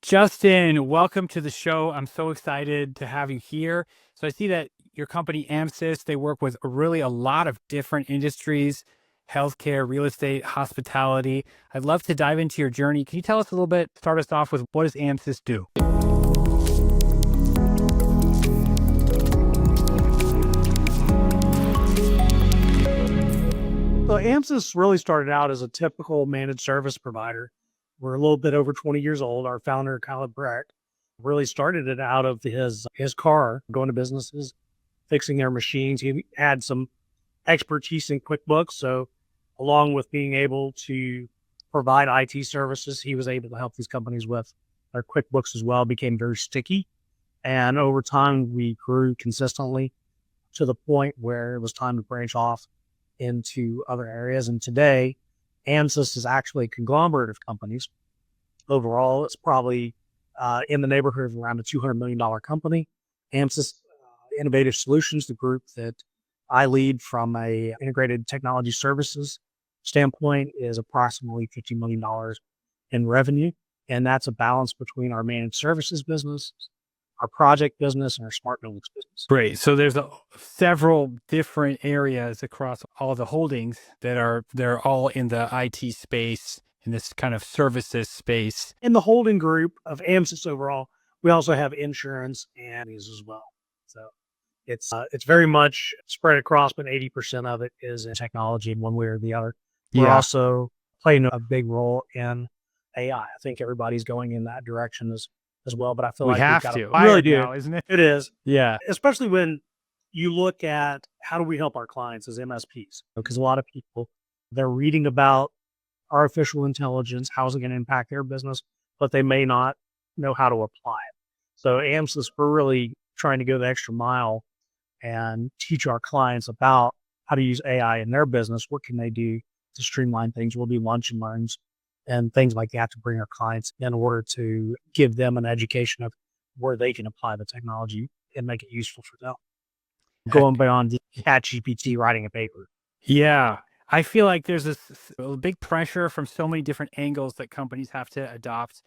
Justin, welcome to the show. I'm so excited to have you here. So I see that your company AMSYS, they work with really a lot of different industries, healthcare, real estate, hospitality. I'd love to dive into your journey. Can you tell us a little bit, start us off with what does AMSYS do? So AMSYS really started out as a typical managed service provider. We're a little bit over 20 years old. Our founder, Kyle Breck, really started it out of his car, going to businesses, fixing their machines. He had some expertise in QuickBooks. So along with being able to provide IT services, he was able to help these companies with their QuickBooks as well, became very sticky. And over time, we grew consistently to the point where it was time to branch off into other areas. And today, AMSYS is actually a conglomerate of companies. Overall, it's probably in the neighborhood of around a $200 million company. AMSYS Innovative Solutions, the group that I lead from a integrated technology services standpoint, is approximately $50 million in revenue. And that's a balance between our managed services business, our project business, and our smart buildings business. Great. So there's several different areas across all the holdings they're all in the IT space, in this kind of services space. In the holding group of AMSYS overall, we also have insurance and these as well. So it's very much spread across, but 80% of it is in technology in one way or the other. We're also playing a big role in AI. I think everybody's going in that direction as well, but I feel we like have we've to. We really do, now, isn't it? It is. Yeah. Especially when you look at how do we help our clients as MSPs? Because a lot of people, they're reading about artificial intelligence, how is it going to impact their business, but they may not know how to apply it. So AMSYS, we're really trying to go the extra mile and teach our clients about how to use AI in their business. What can they do to streamline things? We'll do lunch and learns and things like that to bring our clients in order to give them an education of where they can apply the technology and make it useful for them. Going beyond the ChatGPT writing a paper. Yeah. I feel like there's this big pressure from so many different angles that companies have to adopt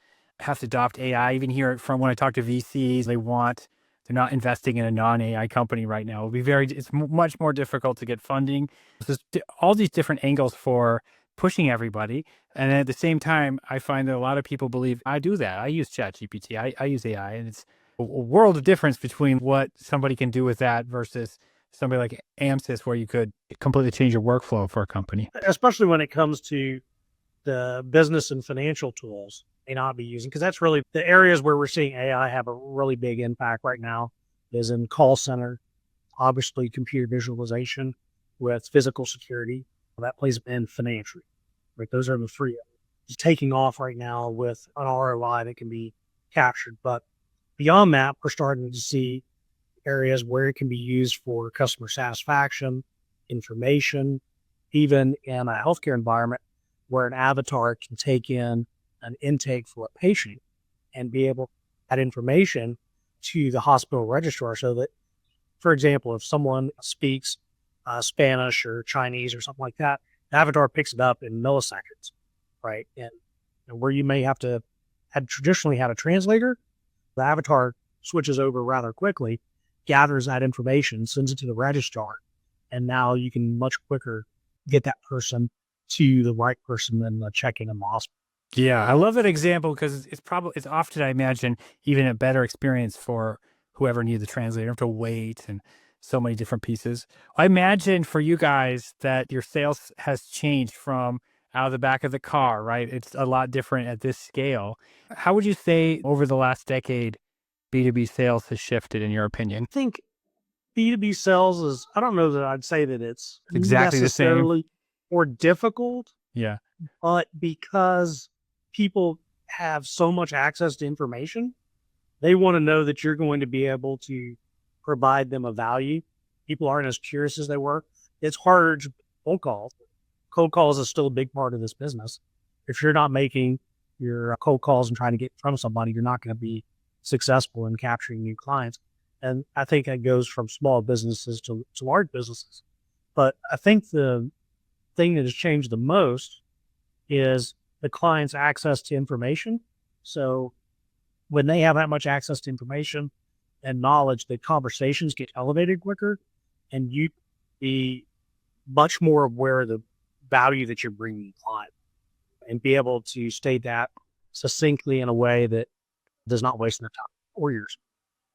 AI. Even here from when I talk to VCs, they're not investing in a non-AI company right now. It's much more difficult to get funding. There's all these different angles for pushing everybody. And at the same time, I find that a lot of people believe I do that. I use ChatGPT. I use AI, and it's a world of difference between what somebody can do with that versus somebody like AMSYS, where you could completely change your workflow for a company. Especially when it comes to the business and financial tools may not be using, because that's really the areas where we're seeing AI have a really big impact right now is in call center, obviously computer visualization with physical security. That plays in financially, right? Those are the three. It's taking off right now with an ROI that can be captured. But beyond that, we're starting to see areas where it can be used for customer satisfaction, information, even in a healthcare environment where an avatar can take in an intake for a patient and be able to add information to the hospital registrar so that, for example, if someone speaks Spanish or Chinese or something like that, the avatar picks it up in milliseconds, right? And where you may have to had traditionally had a translator, the avatar switches over rather quickly, gathers that information, sends it to the registrar, and now you can much quicker get that person to the right person than checking in the hospital. Yeah, I love that example because it's often, I imagine, even a better experience for whoever needs a translator. You don't have to wait and so many different pieces. I imagine for you guys that your sales has changed from out of the back of the car, right? It's a lot different at this scale. How would you say over the last decade, B2B sales has shifted in your opinion? I think B2B sales is, I don't know that I'd say that it's Exactly the same. necessarily more difficult. Yeah. But because people have so much access to information, they want to know that you're going to be able to provide them a value. People aren't as curious as they were. It's harder to cold calls. Cold calls is still a big part of this business. If you're not making your cold calls and trying to get in front of somebody, you're not going to be successful in capturing new clients. And I think that goes from small businesses to large businesses. But I think the thing that has changed the most is the client's access to information. So when they have that much access to information and knowledge, the conversations get elevated quicker, and you be much more aware of the value that you're bringing to client and be able to state that succinctly in a way that does not waste their time or yours.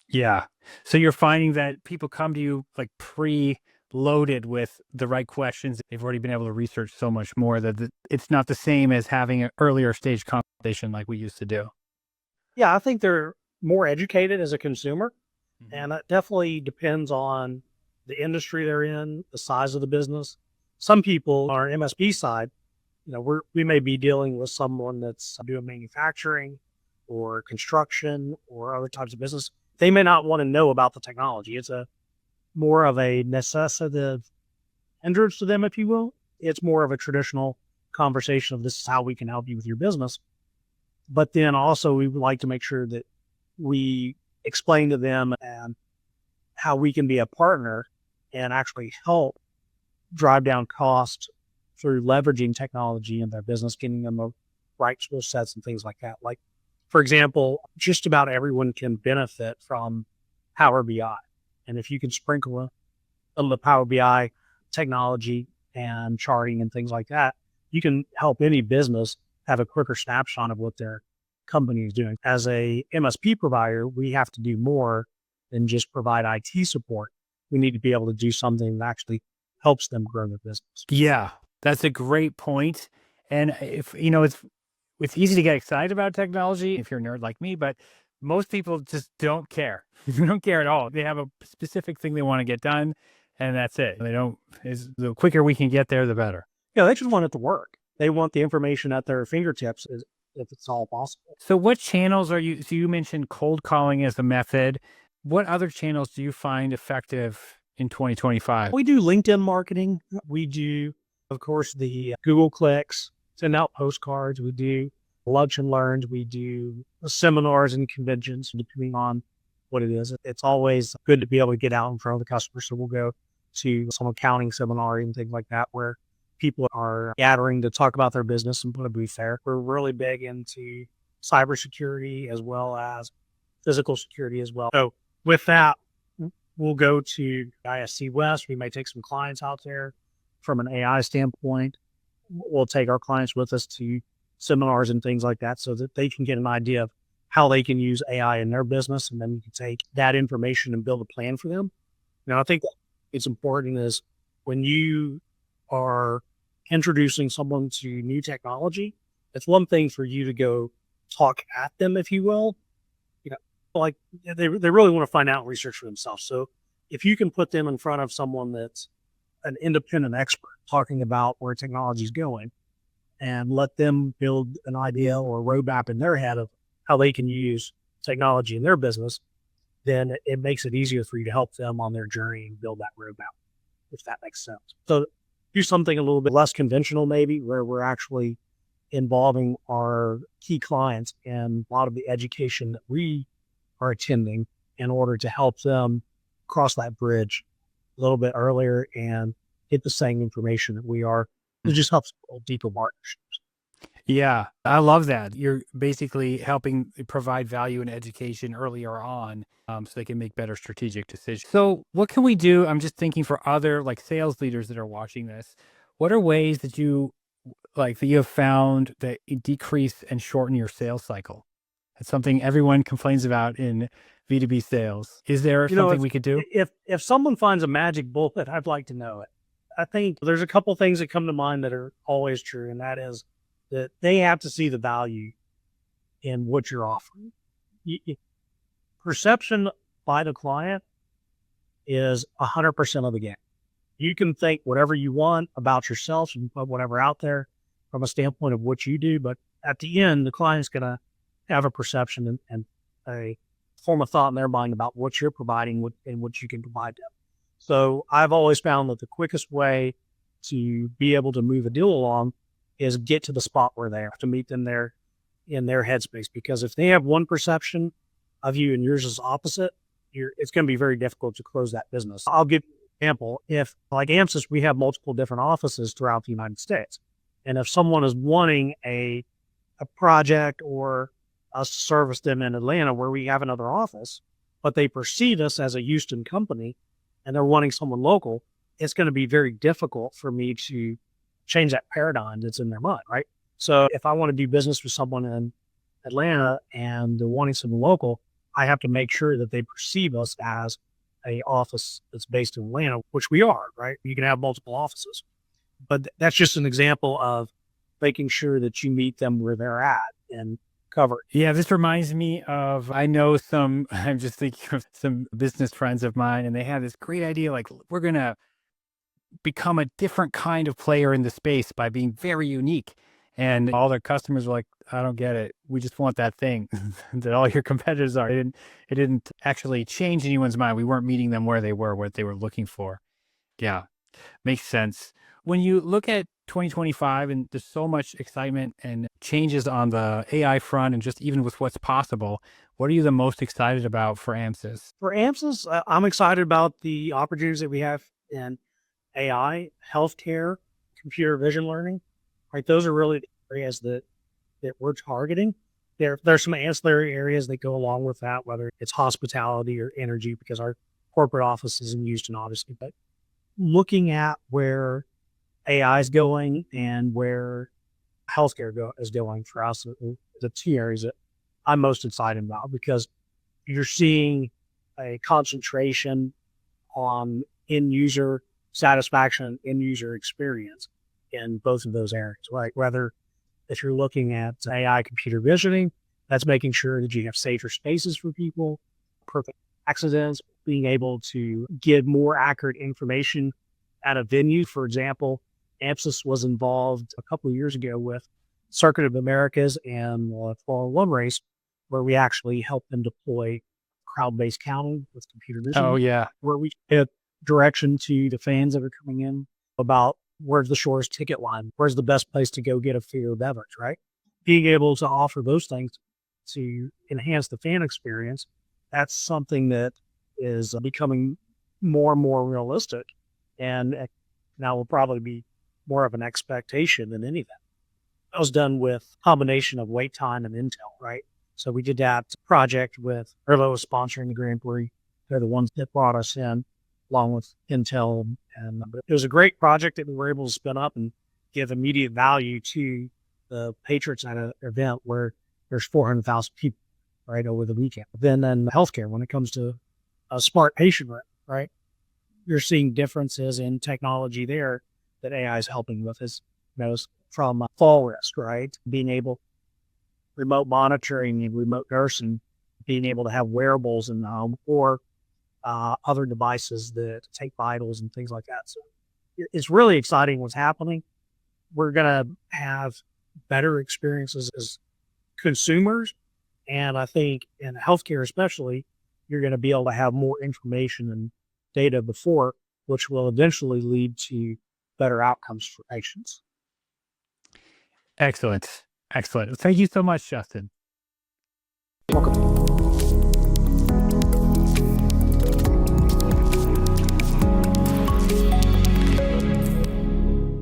Yeah. So you're finding that people come to you like pre-loaded with the right questions. They've already been able to research so much more that it's not the same as having an earlier stage conversation like we used to do. Yeah, I think they're more educated as a consumer, Mhm. and that definitely depends on the industry they're in, the size of the business. Some people on our MSP side, we may be dealing with someone that's doing manufacturing or construction or other types of business. They may not want to know about the technology. It's a more of a necessitative hindrance to them, if you will. It's more of a traditional conversation of this is how we can help you with your business. But then also we would like to make sure that we explain to them and how we can be a partner and actually help drive down costs through leveraging technology in their business, getting them the right skill sets and things like that. Like, for example, just about everyone can benefit from Power BI. And if you can sprinkle a little Power BI technology and charting and things like that, you can help any business have a quicker snapshot of what their company is doing. As a MSP provider, we have to do more than just provide IT support. We need to be able to do something that actually helps them grow their business. Yeah, that's a great point. And if it's easy to get excited about technology if you're a nerd like me, but most people just don't care. They don't care at all. They have a specific thing they want to get done, and that's it. They don't. Is the quicker we can get there, the better. Yeah, they just want it to work. They want the information at their fingertips if it's all possible. So, what channels are you? So, you mentioned cold calling as a method. What other channels do you find effective in 2025? We do LinkedIn marketing. We do, of course, the Google clicks, send out postcards. We do lunch and learns. We do seminars and conventions, depending on what it is. It's always good to be able to get out in front of the customer. So we'll go to some accounting seminar and things like that, where people are gathering to talk about their business and put a booth there. We're really big into cybersecurity as well as physical security as well. So with that, we'll go to ISC West. We may take some clients out there from an AI standpoint. We'll take our clients with us to seminars and things like that so that they can get an idea of how they can use AI in their business. And then we can take that information and build a plan for them. Now, I think it's important is when you are introducing someone to new technology, it's one thing for you to go talk at them, if you will. Like they really want to find out and research for themselves. So if you can put them in front of someone that's an independent expert talking about where technology is going and let them build an idea or a roadmap in their head of how they can use technology in their business, then it makes it easier for you to help them on their journey and build that roadmap, if that makes sense. So do something a little bit less conventional, maybe, where we're actually involving our key clients in a lot of the education that we are attending in order to help them cross that bridge a little bit earlier and get the same information that we are. It just helps build deeper partnerships. Yeah, I love that. You're basically helping provide value and education earlier on, so they can make better strategic decisions. So, what can we do? I'm just thinking for other like sales leaders that are watching this. What are ways that you have found that decrease and shorten your sales cycle? It's something everyone complains about in B2B sales. Is there You know, something if we could do? if someone finds a magic bullet, I'd like to know it. I think there's a couple things that come to mind that are always true, and that is that they have to see the value in what you're offering. Perception by the client is 100% of the game. You can think whatever you want about yourself and put whatever out there from a standpoint of what you do, but at the end, the client's going to have a perception and a form of thought in their mind about what you're providing and what you can provide them. So I've always found that the quickest way to be able to move a deal along is get to the spot where they have to meet them there in their headspace. Because if they have one perception of you and yours is opposite, it's going to be very difficult to close that business. I'll give you an example. If like AMSYS, we have multiple different offices throughout the United States. And if someone is wanting a project or us to service them in Atlanta where we have another office, but they perceive us as a Houston company and they're wanting someone local, it's going to be very difficult for me to change that paradigm that's in their mind, right? So if I want to do business with someone in Atlanta and they're wanting someone local, I have to make sure that they perceive us as a office that's based in Atlanta, which we are, right? You can have multiple offices, but that's just an example of making sure that you meet them where they're at and cover it. Yeah, this reminds me of, I know some, I'm just thinking of some business friends of mine, and they had this great idea like, we're going to become a different kind of player in the space by being very unique. And all their customers were like, I don't get it. We just want that thing that all your competitors are. It didn't actually change anyone's mind. We weren't meeting them where they were, what they were looking for. Yeah, makes sense. When you look at 2025 and there's so much excitement and changes on the AI front and just even with what's possible, what are you the most excited about for AMSYS? For AMSYS, I'm excited about the opportunities that we have in AI, healthcare, computer vision learning, right? Those are really the areas that we're targeting. There's some ancillary areas that go along with that, whether it's hospitality or energy, because our corporate office is in Houston, obviously. But looking at where AI is going and where is going for us, the two areas that I'm most excited about, because you're seeing a concentration on end user satisfaction and end user experience in both of those areas, right? Whether if you're looking at AI computer visioning, that's making sure that you have safer spaces for people, perfect accidents, being able to give more accurate information at a venue. For example, AMSYS was involved a couple of years ago with Circuit of Americas and Formula One race, where we actually helped them deploy crowd-based counting with computer Oh, vision, yeah. where we get direction to the fans that are coming in about where's the shortest ticket line, where's the best place to go get a free beverage, right? Being able to offer those things to enhance the fan experience, that's something that is becoming more and more realistic. And now will probably be more of an expectation than anything. That was done with combination of wait time and intel, right? So we did that project with Erlo was sponsoring the Grand Prix. They're the ones that brought us in along with Intel. And it was a great project that we were able to spin up and give immediate value to the patrons at an event where there's 400,000 people right over the weekend. Then in healthcare, when it comes to a smart patient room, right? You're seeing differences in technology there that AI is helping with, is from fall risk, right? Being able remote monitoring and remote nursing, being able to have wearables in the home or other devices that take vitals and things like that. So it's really exciting what's happening. We're going to have better experiences as consumers. And I think in healthcare, especially, you're going to be able to have more information and data before, which will eventually lead to better outcomes for patients. Excellent. Excellent. Thank you so much, Justin. Welcome.